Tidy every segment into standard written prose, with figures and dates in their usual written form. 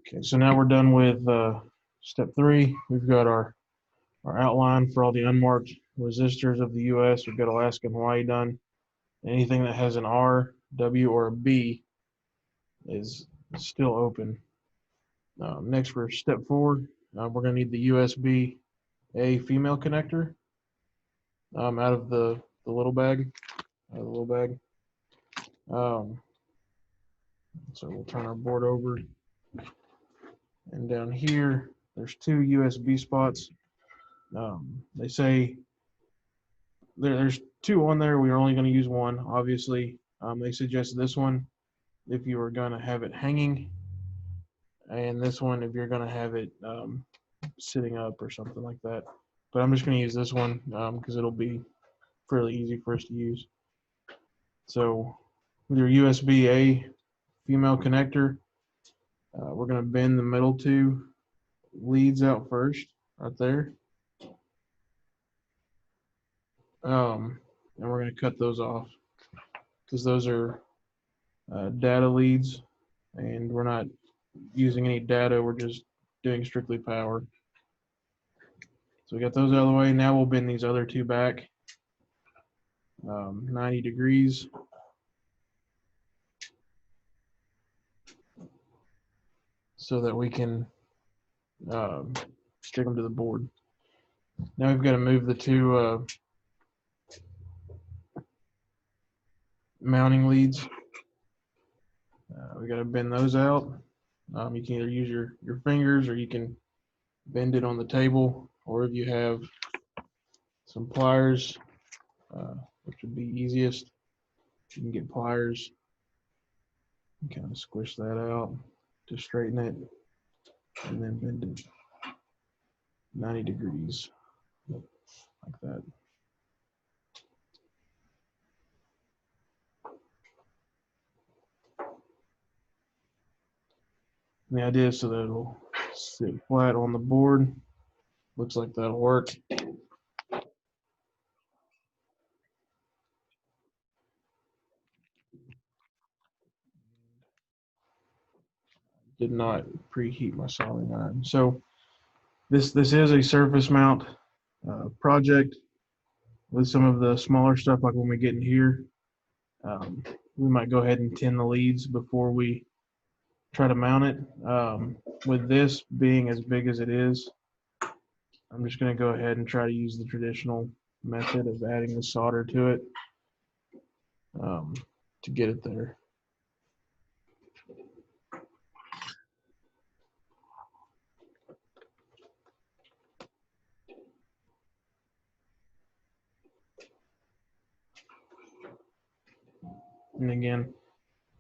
Okay, so now we're done with step 3. We've got our outline for all the unmarked resistors of the U.S. We've got Alaska and Hawaii done. Anything that has an R, W, or a B is still open. Next, for step 4, we're going to need the USB-A female connector out of the little bag. So we'll turn our board over, and down here there's 2 USB spots. They say there's 2 on there. We're only going to use 1, obviously. They suggest this one if you are going to have it hanging, and this one if you're going to have it sitting up or something like that. But I'm just going to use this one because it'll be fairly easy for us to use. So with your USB-A female connector, we're going to bend the middle 2 leads out first, right there. And we're going to cut those off because those are data leads, and we're not using any data, we're just doing strictly power. So we got those out of the way. Now we'll bend these other 2 back 90 degrees. So that we can stick them to the board. Now we've got to move the 2 mounting leads. We got to bend those out. You can either use your fingers, or you can bend it on the table, or if you have some pliers, which would be easiest, you can get pliers and kind of squish that out to straighten it, and then bend it 90 degrees like that. And the idea is so that it'll sit flat on the board. Looks like that'll work. Did not preheat my soldering iron. So this is a surface mount project. With some of the smaller stuff, like when we get in here, we might go ahead and tin the leads before we try to mount it. With this being as big as it is, I'm just going to go ahead and try to use the traditional method of adding the solder to it to get it there. And again,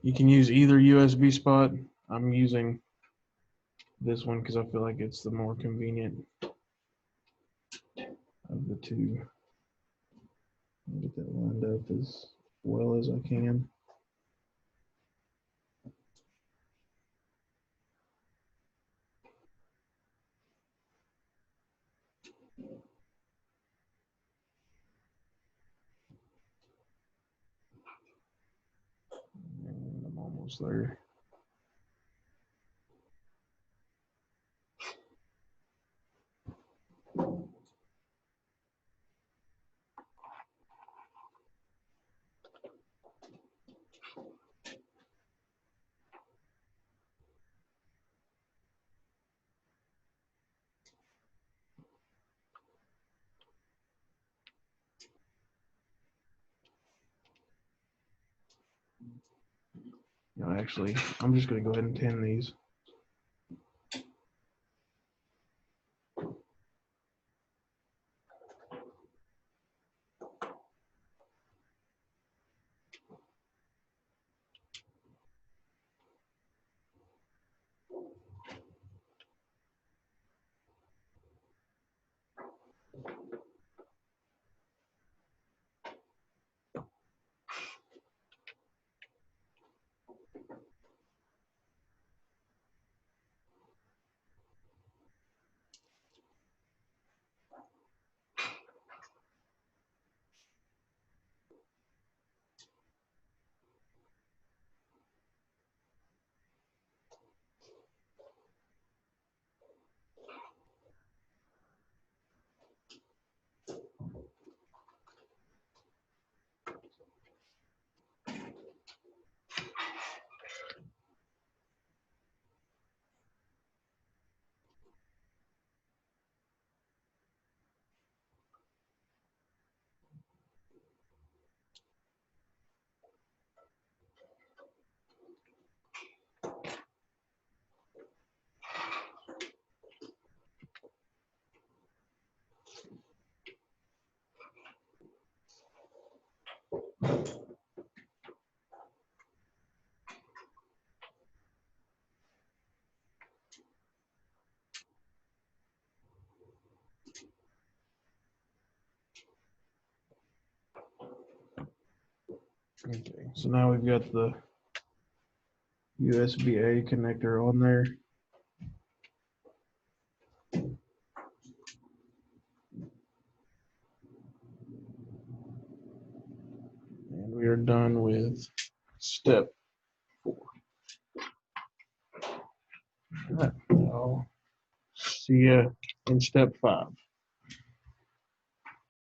you can use either USB spot. I'm using this one because I feel like it's the more convenient of the 2. I'll get that lined up as well as I can. And I'm almost there. No, actually, I'm just going to go ahead and tin these. Okay, so now we've got the USB-A connector on there. And we are done with step 4. All right, I'll see you in step 5.